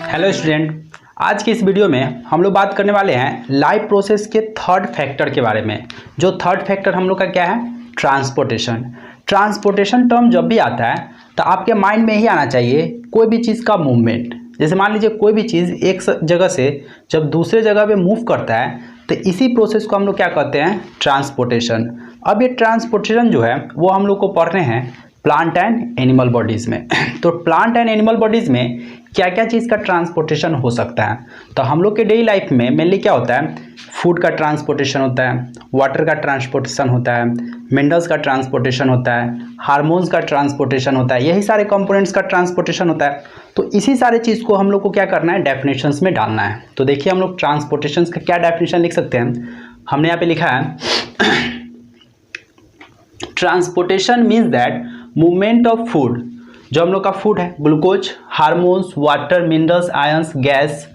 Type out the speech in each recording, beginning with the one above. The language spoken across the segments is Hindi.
हेलो स्टूडेंट, आज की इस वीडियो में हम लोग बात करने वाले हैं लाइफ प्रोसेस के थर्ड फैक्टर के बारे में। जो थर्ड फैक्टर हम लोग का क्या है? ट्रांसपोर्टेशन। ट्रांसपोर्टेशन टर्म जब भी आता है तो आपके माइंड में ही आना चाहिए कोई भी चीज़ का मूवमेंट। जैसे मान लीजिए कोई भी चीज़ एक जगह से जब दूसरे जगह पे मूव करता है तो इसी प्रोसेस को हम लोग क्या कहते हैं? ट्रांसपोर्टेशन। अब ये ट्रांसपोर्टेशन जो है वो हम लोग को पढ़ने हैं प्लांट एंड एनिमल बॉडीज़ में। तो प्लांट एंड एनिमल बॉडीज़ में क्या क्या चीज़ का ट्रांसपोर्टेशन हो सकता है? तो हम लोग के डेली लाइफ में मेनली क्या होता है? फूड का ट्रांसपोर्टेशन होता है, वाटर का ट्रांसपोर्टेशन होता है, मिनरल्स का ट्रांसपोर्टेशन होता है, हार्मोन्स का ट्रांसपोर्टेशन होता है, यही सारे कंपोनेंट्स का ट्रांसपोर्टेशन होता है। तो इसी सारे चीज़ को हम लोग को क्या करना है? डेफिनेशंस में डालना है। तो देखिए हम लोग ट्रांसपोर्टेशन का क्या डेफिनेशन लिख सकते हैं। हमने यहाँ पे लिखा है transportation means that movement of food, जो हम लोग का फूड है glucose, hormones, water, minerals, ions, gas,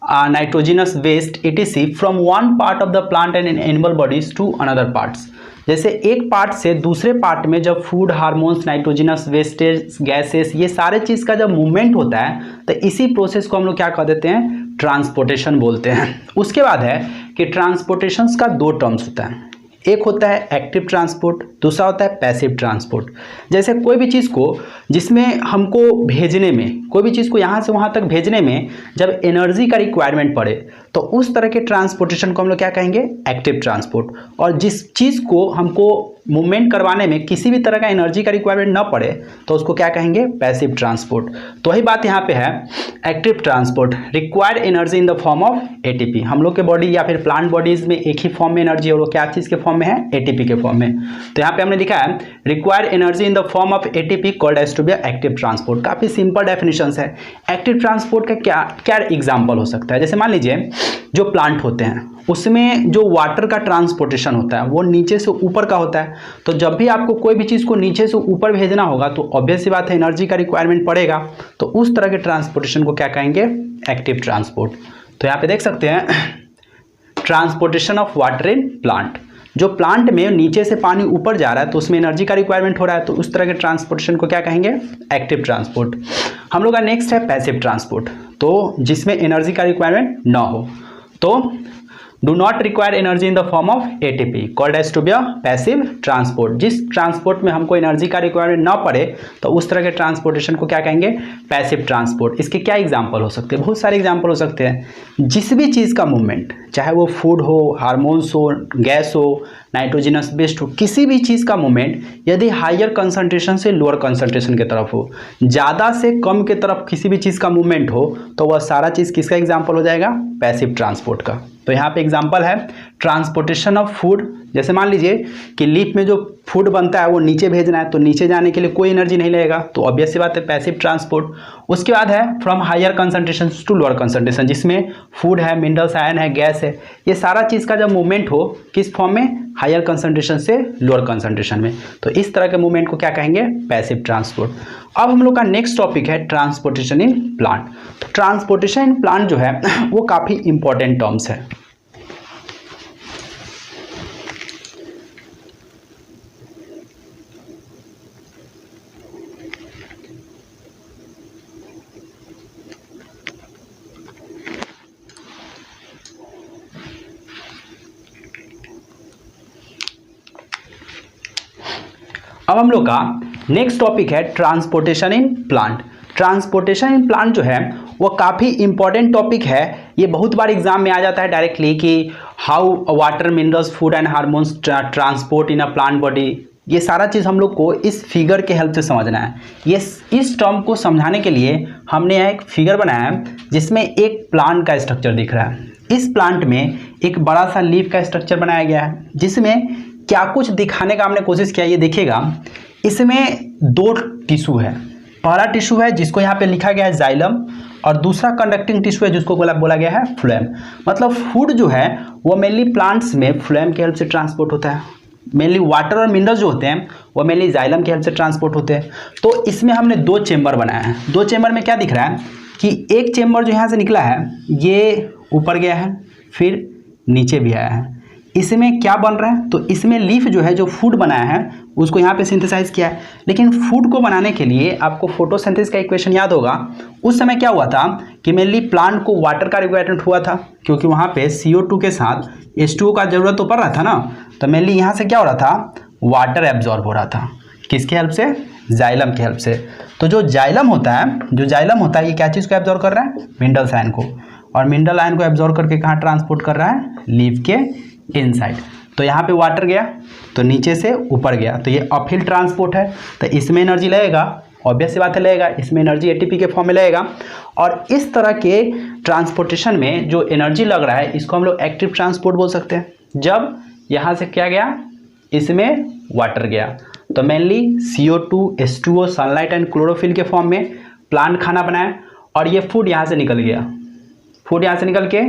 nitrogenous waste etc from one part of the plant and animal bodies to another parts. जैसे एक पार्ट से दूसरे पार्ट में जब food, hormones, nitrogenous wastage, gases, ये सारे चीज़ का जब मूवमेंट होता है तो इसी प्रोसेस को हम लोग क्या कह देते हैं? ट्रांसपोर्टेशन बोलते हैं। उसके बाद है कि ट्रांसपोर्टेशन का दो टर्म्स होता है, एक होता है एक्टिव ट्रांसपोर्ट, दूसरा होता है पैसिव ट्रांसपोर्ट। जैसे कोई भी चीज़ को जिसमें हमको भेजने में, कोई भी चीज़ को यहाँ से वहाँ तक भेजने में जब एनर्जी का रिक्वायरमेंट पड़े तो उस तरह के ट्रांसपोर्टेशन को हम लोग क्या कहेंगे? Active transport. और जिस चीज़ को हमको मूवमेंट करवाने में किसी भी तरह का एनर्जी का रिक्वायरमेंट ना पड़े तो उसको क्या कहेंगे? Passive transport. तो वही बात यहाँ पे है, active transport require energy in the form of ATP. हम लोग के बॉडी या फिर प्लांट बॉडीज में एक ही फॉर्म में एनर्जी है, वो क्या चीज़ के फॉर्म में है? एटीपी के फॉर्म में। तो यहाँ पे हमने लिखा है require energy in the form of ATP called as to be active transport. काफ़ी सिंपल डेफिनेशन है। एक्टिव ट्रांसपोर्ट का क्या क्या एग्जाम्पल हो सकता है? जैसे मान लीजिए जो प्लांट होते हैं उसमें जो वाटर का ट्रांसपोर्टेशन होता है वो नीचे से ऊपर का होता है। तो जब भी आपको कोई भी चीज़ को नीचे से ऊपर भेजना होगा तो ऑब्वियस सी बात है एनर्जी का रिक्वायरमेंट पड़ेगा। तो उस तरह के ट्रांसपोर्टेशन को क्या कहेंगे? Active transport. तो यहाँ पे देख सकते हैं transportation of water in plant. जो प्लांट में नीचे से पानी ऊपर जा रहा है तो उसमें एनर्जी का रिक्वायरमेंट हो रहा है, तो उस तरह के ट्रांसपोर्टेशन को क्या कहेंगे? Active transport. हम लोग का नेक्स्ट है पैसिव ट्रांसपोर्ट, तो जिसमें एनर्जी का रिक्वायरमेंट ना हो, तो do not require energy in the form of ATP called as to be a passive transport. जिस ट्रांसपोर्ट में हमको एनर्जी का रिक्वायरमेंट ना पड़े तो उस तरह के ट्रांसपोर्टेशन को क्या कहेंगे? Passive transport. इसके क्या एग्जांपल हो सकते हैं? बहुत सारे एग्जांपल हो सकते हैं। जिस भी चीज़ का मूवमेंट, चाहे वो फूड हो, हार्मोन्स हो, गैस हो, नाइट्रोजिनस वेस्ट हो, किसी भी चीज़ का मूवमेंट यदि हायर कंसंट्रेशन से लोअर कंसंट्रेशन की तरफ हो, ज़्यादा से कम की तरफ किसी भी चीज़ का मूवमेंट हो, तो वह सारा चीज़ किसका एग्जाम्पल हो जाएगा? पैसिव ट्रांसपोर्ट का। तो यहाँ पे एग्जांपल है ट्रांसपोर्टेशन ऑफ फूड। जैसे मान लीजिए कि लीफ में जो फूड बनता है वो नीचे भेजना है, तो नीचे जाने के लिए कोई एनर्जी नहीं लगेगा, तो ऑब्वियस सी बात है पैसिव ट्रांसपोर्ट। उसके बाद है from higher concentration to lower concentration, जिसमें फूड है, मिनरल्स, आयन है, गैस है, ये सारा चीज़ का जब मूवमेंट हो किस फॉर्म में? हायर कंसंट्रेशन से लोअर कंसंट्रेशन में, तो इस तरह के मूवमेंट को क्या कहेंगे? Passive transport. अब हम लोग का नेक्स्ट टॉपिक है ट्रांसपोर्टेशन इन प्लांट। तो ट्रांसपोर्टेशन इन प्लांट जो है वो काफ़ी इंपॉर्टेंट टर्म्स है। अब हम लोग का नेक्स्ट टॉपिक है transportation in plant. Transportation in plant जो है वो काफ़ी इंपॉर्टेंट टॉपिक है। ये बहुत बार एग्जाम में आ जाता है डायरेक्टली कि how water, minerals, food and hormones transport in a plant body. ये सारा चीज़ हम लोग को इस फिगर के हेल्प से समझना है। ये इस टर्म को समझाने के लिए हमने यहाँ एक फिगर बनाया है जिसमें एक प्लांट का स्ट्रक्चर दिख रहा है। इस प्लांट में एक बड़ा सा लीफ का स्ट्रक्चर बनाया गया है जिसमें क्या कुछ दिखाने का हमने कोशिश किया। ये देखिएगा, इसमें दो टिश्यू है। पहला टिश्यू है जिसको यहाँ पे लिखा गया है जाइलम, और दूसरा कंडक्टिंग टिश्यू है जिसको बोला गया है फ्लोएम। मतलब फूड जो है वो मेनली प्लांट्स में फ्लोएम की हेल्प से ट्रांसपोर्ट होता है। मेनली वाटर और मिनरल्स जो होते हैं वो मेनली जाइलम की हेल्प से ट्रांसपोर्ट होते हैं। तो इसमें हमने दो चेम्बर बनाया है। दो चेम्बर में क्या दिख रहा है कि एक चेम्बर जो यहाँ से निकला है ये ऊपर गया है, फिर नीचे भी आया है। इसमें क्या बन रहा है, तो इसमें लीफ जो है जो फूड बनाया है उसको यहाँ पे सिंथेसाइज किया है। लेकिन फूड को बनाने के लिए आपको फोटोसिंथेसिस का इक्वेशन याद होगा। उस समय क्या हुआ था कि मेनली प्लांट को वाटर का रिक्वायरमेंट हुआ था, क्योंकि वहाँ पे CO2 के साथ H2O का जरूरत तो पड़ रहा था ना। तो मेनली यहाँ से क्या हो रहा था, वाटर एब्जॉर्ब हो रहा था। किसके हेल्प से, जाइलम के हेल्प से। तो जो जाइलम होता है ये क्या चीज़ को एब्जॉर्ब कर रहा है, मिनरल आयन को, और मिनरल आयन को एब्जॉर्ब करके कहाँ ट्रांसपोर्ट कर रहा है, लीफ के इनसाइड। तो यहाँ पे वाटर गया तो नीचे से ऊपर गया, तो ये अपहिल ट्रांसपोर्ट है। तो इसमें एनर्जी लगेगा, ऑब्वियस सी बात है लगेगा, इसमें एनर्जी ATP के फॉर्म में लगेगा। और इस तरह के ट्रांसपोर्टेशन में जो एनर्जी लग रहा है इसको हम लोग एक्टिव ट्रांसपोर्ट बोल सकते हैं। जब यहाँ से क्या गया, इसमें वाटर गया, तो mainly CO2, H2O, sunlight and chlorophyll के फॉर्म में प्लांट खाना बनाया, और ये फूड यहाँ से निकल गया। फूड यहाँ से निकल के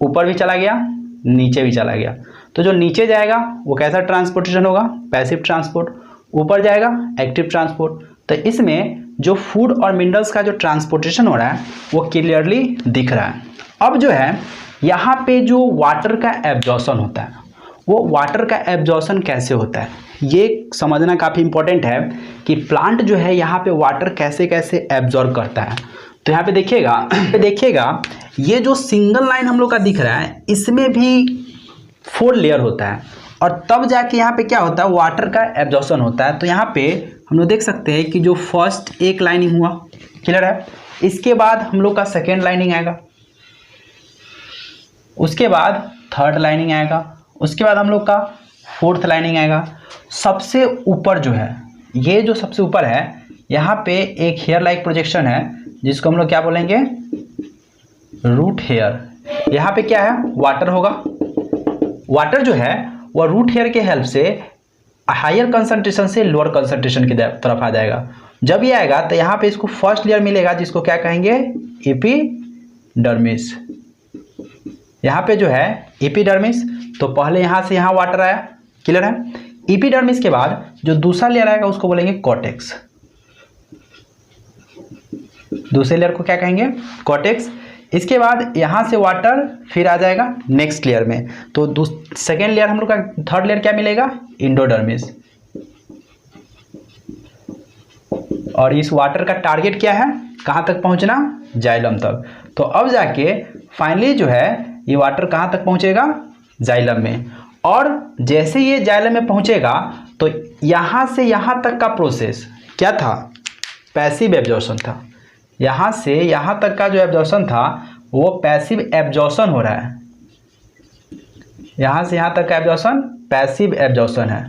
ऊपर भी चला गया, नीचे भी चला गया। तो जो नीचे जाएगा वो कैसा ट्रांसपोर्टेशन होगा, पैसिव ट्रांसपोर्ट। ऊपर जाएगा एक्टिव ट्रांसपोर्ट। तो इसमें जो फूड और मिनरल्स का जो ट्रांसपोर्टेशन हो रहा है वो क्लियरली दिख रहा है। अब जो है यहाँ पे जो वाटर का एब्जॉर्प्शन होता है, वो वाटर का एब्जॉर्प्शन कैसे होता है ये समझना काफ़ी इंपॉर्टेंट है कि प्लांट जो है यहाँ पे वाटर कैसे कैसे एब्जॉर्ब करता है। तो यहाँ पे देखिएगा ये जो सिंगल लाइन हम लोग का दिख रहा है इसमें भी 4 लेयर होता है, और तब जाके यहाँ पे क्या होता है, वाटर का एब्जॉर्प्शन होता है। तो यहाँ पे हम लोग देख सकते हैं कि जो फर्स्ट एक लाइनिंग हुआ, क्लियर है, इसके बाद हम लोग का सेकेंड लाइनिंग आएगा, उसके बाद थर्ड लाइनिंग आएगा, उसके बाद हम लोग का फोर्थ लाइनिंग आएगा। सबसे ऊपर जो है, ये जो सबसे ऊपर है, यहाँ पे एक हेयर लाइक प्रोजेक्शन है जिसको हम लोग क्या बोलेंगे, रूट हेयर। यहाँ पे क्या है, वाटर होगा। वाटर जो है वह रूट हेयर के हेल्प से हायर कंसंट्रेशन से लोअर कंसंट्रेशन की तरफ आ जाएगा। जब ये आएगा तो यहाँ पे इसको फर्स्ट लेयर मिलेगा जिसको क्या कहेंगे, एपिडर्मिस। यहाँ पे जो है एपिडर्मिस, तो पहले यहाँ से यहाँ वाटर आया, क्लियर है। एपिडर्मिस के बाद जो दूसरा लेयर आएगा उसको बोलेंगे कॉर्टेक्स। दूसरे लेयर को क्या कहेंगे, कॉर्टेक्स। इसके बाद यहाँ से वाटर फिर आ जाएगा नेक्स्ट लेयर में, तो सेकेंड लेयर हम लोग का, थर्ड लेयर क्या मिलेगा, इंडोडर्मिस। और इस वाटर का टारगेट क्या है, कहाँ तक पहुँचना, जाइलम तक। तो अब जाके फाइनली जो है ये वाटर कहाँ तक पहुँचेगा, जाइलम में। और जैसे ये जाइलम में पहुँचेगा तो यहाँ से यहाँ तक का प्रोसेस क्या था, पैसिव एब्जॉर्प्शन था। यहाँ से यहाँ तक का जो एब्जॉर्प्शन था वो पैसिव एब्जॉर्प्शन हो रहा है। यहाँ से यहाँ तक का एब्जॉर्प्शन पैसिव एब्जॉर्प्शन है।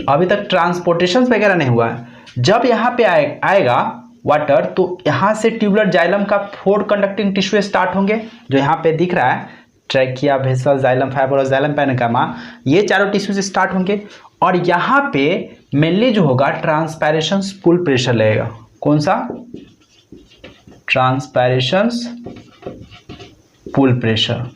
अभी तक ट्रांसपोर्टेशन वगैरह नहीं हुआ है। जब यहाँ पे आएगा वाटर तो यहाँ से ट्यूबुलर जाइलम का 4 कंडक्टिंग टिश्यू स्टार्ट होंगे, जो यहाँ पे दिख रहा है, ट्रैकिया, वेसल, जाइलम फाइबर और जाइलम पैरेन्काइमा, ये चारों टिश्यू से स्टार्ट होंगे। और यहाँ पे मेनली जो होगा ट्रांसपायरेशन पुल प्रेशर लगेगा। कौन सा, ट्रांसपायरेशंस पुल प्रेशर।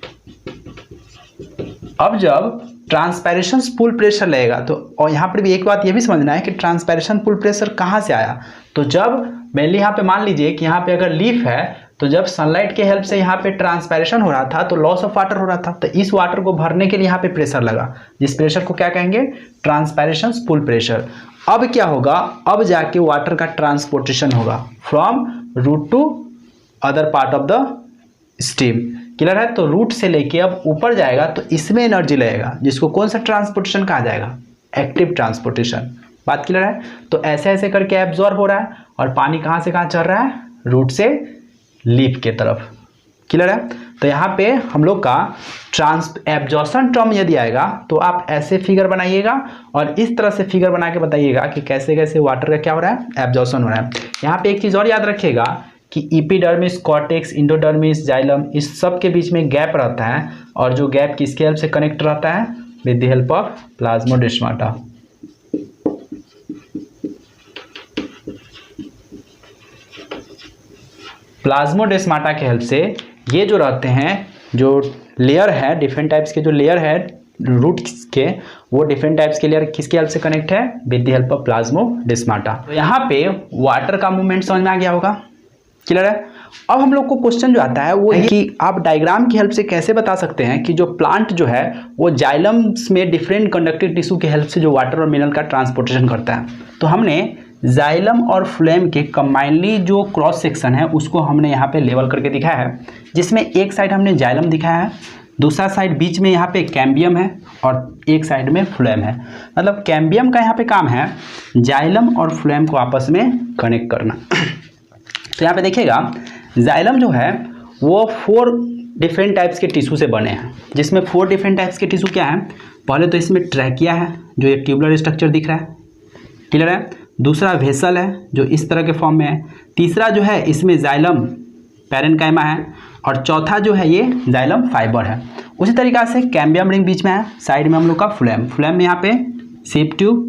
अब जब ट्रांसपायरेशन पुल प्रेशर लगेगा तो, और यहाँ पर भी एक बात ये भी समझना है कि ट्रांसपायरेशन पुल प्रेशर कहाँ से आया। तो जब मेनली यहाँ पे मान लीजिए कि यहाँ पे अगर लीफ है तो जब सनलाइट के हेल्प से यहाँ पे ट्रांसपायरेशन हो रहा था तो लॉस ऑफ वाटर हो रहा था, तो इस वाटर को भरने के लिए यहाँ पे प्रेशर लगा, जिस प्रेशर को क्या कहेंगे, ट्रांसपायरेशन पुल प्रेशर। अब क्या होगा, अब जाके वाटर का ट्रांसपोर्टेशन होगा from root to other part of the stem, clear है। तो रूट से लेके अब ऊपर जाएगा तो इसमें एनर्जी लगेगा, जिसको कौन सा ट्रांसपोर्टेशन कहा जाएगा, एक्टिव ट्रांसपोर्टेशन। बात क्लियर है। तो ऐसे ऐसे करके एब्जॉर्ब हो रहा है और पानी कहाँ से कहाँ चल रहा है, रूट से लीफ के तरफ, क्लियर है। तो यहाँ पे हम लोग का एब्जॉर्प्शन टर्म यदि आएगा तो आप ऐसे फिगर बनाइएगा और इस तरह से फिगर बना के बताइएगा कि कैसे कैसे वाटर का क्या हो रहा है, एब्जॉर्प्शन हो रहा है। यहाँ पे एक चीज़ और याद रखिएगा कि एपिडर्मिस, कॉर्टेक्स, इंडोडर्मिस, जाइलम, इस सब के बीच में गैप रहता है, और जो गैप किसके हेल्प से कनेक्ट रहता है, with the help of plasmodesmata. Plasmodesmata के हेल्प से ये जो रहते हैं, जो लेयर है, डिफरेंट टाइप्स के जो लेयर है रूट के, वो डिफरेंट टाइप्स के लेयर किसके हेल्प से कनेक्ट है, with the help of plasmodesmata. तो यहाँ पे वाटर का मूवमेंट समझ में आ गया होगा, क्लियर है। अब हम लोग को क्वेश्चन जो आता है वो है कि आप डायग्राम की हेल्प से कैसे बता सकते हैं कि जो प्लांट जो है वो जाइलम्स में डिफरेंट कंडक्टिव टिश्यू की हेल्प से जो वाटर और मिनरल का ट्रांसपोर्टेशन करता है। तो हमने जाइलम और फ्लोएम के कंबाइनली जो क्रॉस सेक्शन है उसको हमने यहाँ पे लेवल करके दिखाया है, जिसमें एक साइड हमने जाइलम दिखाया है, दूसरा साइड बीच में यहाँ पे कैम्बियम है और एक साइड में फ्लोएम है। मतलब कैम्बियम का यहाँ पे काम है जाइलम और फ्लोएम को आपस में कनेक्ट करना। तो यहाँ पे देखिएगा जाइलम जो है वो 4 डिफरेंट टाइप्स के टिश्यू से बने हैं, जिसमें 4 डिफरेंट टाइप्स के टिश्यू क्या है। पहले तो इसमें ट्रैकिया है जो ये ट्यूबुलर स्ट्रक्चर दिख रहा है, क्लियर है। दूसरा वेसल है जो इस तरह के फॉर्म में है। तीसरा जो है इसमें जाइलम पैरेन्काइमा है और चौथा जो है ये जाइलम फाइबर है। उसी तरीक़ा से कैम्बियम रिंग बीच में है, साइड में हम लोग का फ्लोएम में यहाँ पे sieve tube,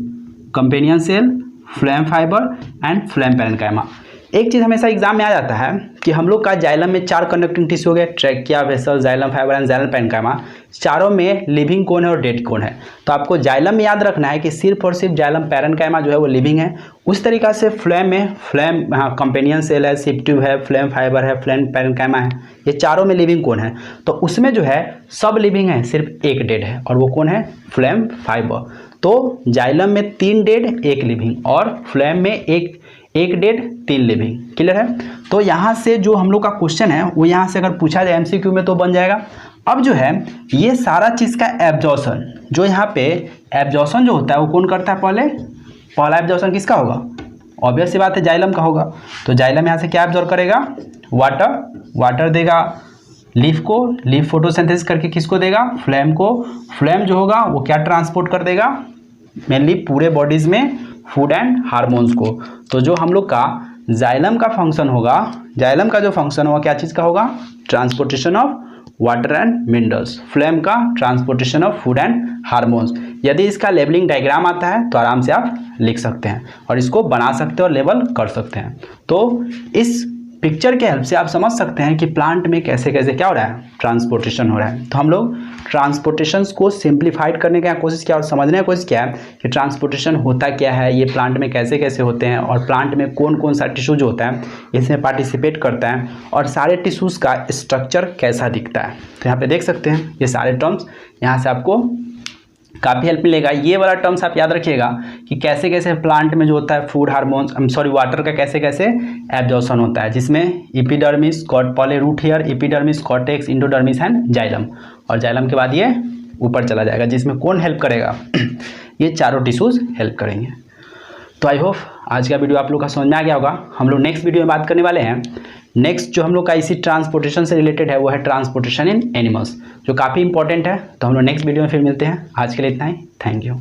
companion cell, phloem fibre and phloem parenchyma. एक चीज़ हमेशा एग्जाम में आ जाता है कि हम लोग का जाइलम में 4 कंडक्टिंग टिश्यू हो गए, trachea, vessel, xylem fibre and xylem parenchyma. चारों में लिविंग कौन है और डेड कौन है। तो आपको जाइलम में याद रखना है कि सिर्फ और सिर्फ जाइलम पैरेन्काइमा जो है वो लिविंग है। उस तरीक़ा से फ्लोएम में फ्लोएम कंपेनियन सेल है, सिप ट्यूब है, फ्लोएम फाइबर है, फ्लोएम पैरेन्काइमा है, ये चारों में लिविंग कौन है। तो उसमें जो है सब लिविंग है, सिर्फ एक डेड है और वो कौन है, फ्लोएम फाइबर। तो जाइलम में 3 डेड 1 लिविंग और फ्लोएम में एक डेड 3 लिविंग, क्लियर है। तो यहाँ से जो हम लोग का क्वेश्चन है वो यहाँ से अगर पूछा जाए एमसीक्यू में तो बन जाएगा। अब जो है ये सारा चीज़ का एब्जॉर्प्शन, जो यहाँ पे एब्जॉर्प्शन जो होता है वो कौन करता है, पहला एब्जॉर्प्शन किसका होगा, ऑब्वियस सी बात है जाइलम का होगा। तो जाइलम यहाँ से क्या एब्जॉर्ब करेगा, वाटर देगा लीफ को, लीफ फोटोसिंथेसिस करके किसको देगा, फ्लोएम को। फ्लोएम जो होगा वो क्या ट्रांसपोर्ट कर देगा, मेनली पूरे बॉडीज़ में फूड एंड हार्मोन्स को। तो जो हम लोग का जाइलम का फंक्शन होगा, जाइलम का जो फंक्शन होगा क्या चीज़ का होगा, transportation of water and minerals. Phloem का transportation of food and hormones. यदि इसका लेबलिंग डायग्राम आता है तो आराम से आप लिख सकते हैं और इसको बना सकते हैं और लेबल कर सकते हैं। तो इस पिक्चर के हेल्प से आप समझ सकते हैं कि प्लांट में कैसे कैसे क्या हो रहा है, ट्रांसपोर्टेशन हो रहा है। तो हम लोग ट्रांसपोर्टेशंस को सिंप्लीफाइड करने की कोशिश किया और समझने की कोशिश किया कि ट्रांसपोर्टेशन होता क्या है, ये प्लांट में कैसे कैसे होते हैं और प्लांट में कौन कौन सा टिश्यू जो होता है इसमें पार्टिसिपेट करता है और सारे टिश्यूज़ का स्ट्रक्चर कैसा दिखता है। तो यहाँ पे देख सकते हैं ये सारे टर्म्स, यहाँ से आपको काफ़ी हेल्प मिलेगा। ये वाला टर्म्स आप याद रखिएगा कि कैसे कैसे प्लांट में जो होता है फूड हार्मोन्स वाटर का कैसे कैसे एब्जॉर्प्शन होता है, जिसमें एपिडर्मिस, पहले root hair, epidermis, cortex, endodermis and xylem. और जाइलम के बाद ये ऊपर चला जाएगा, जिसमें कौन हेल्प करेगा ये चारों टिश्यूज़ हेल्प करेंगे। तो आई होप आज का वीडियो आप लोग का समझ में आ गया होगा। हम लोग नेक्स्ट वीडियो में बात करने वाले हैं, नेक्स्ट जो हम लोग का इसी ट्रांसपोर्टेशन से रिलेटेड है वो है ट्रांसपोर्टेशन इन एनिमल्स, जो काफ़ी इंपॉर्टेंट है। तो हम लोग नेक्स्ट वीडियो में फिर मिलते हैं। आज के लिए इतना ही, थैंक यू।